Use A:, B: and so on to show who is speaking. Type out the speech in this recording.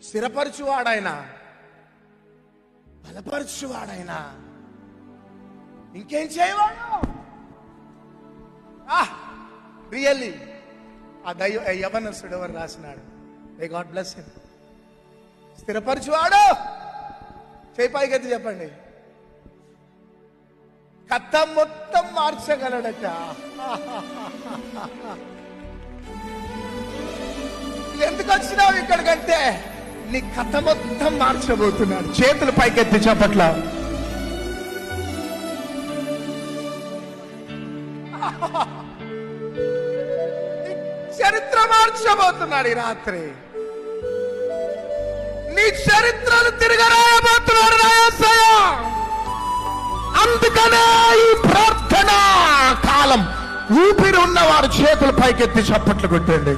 A: స్థిరపరచువాడైనా, బలపరచువాడైనా, ఇంకేం చేయవాడు? రియల్లీ ఆ యవనస్తుడు ఎవరు రాసినాడు? May God bless him. స్థిరపరచువాడు, చేయి పైకెత్తి చెప్పండి. కథ మొత్తం మార్చగలడట. ఎందుకు వచ్చినావు ఇక్కడికంటే నీ కథ మొత్తం మార్చబోతున్నాడు. చేతులు పైకెత్తి చెప్పట్ల. చరిత్ర మార్చబోతున్నాడు ఈ రాత్రి. నీ చరిత్రను తిరగరాయబోతున్నాడు యేసయ్య. అందుకనే ఈ ప్రార్థనా కాలం ఊపిరి ఉన్నవారు చేతులు పైకెత్తి చప్పట్లు కొట్టండి.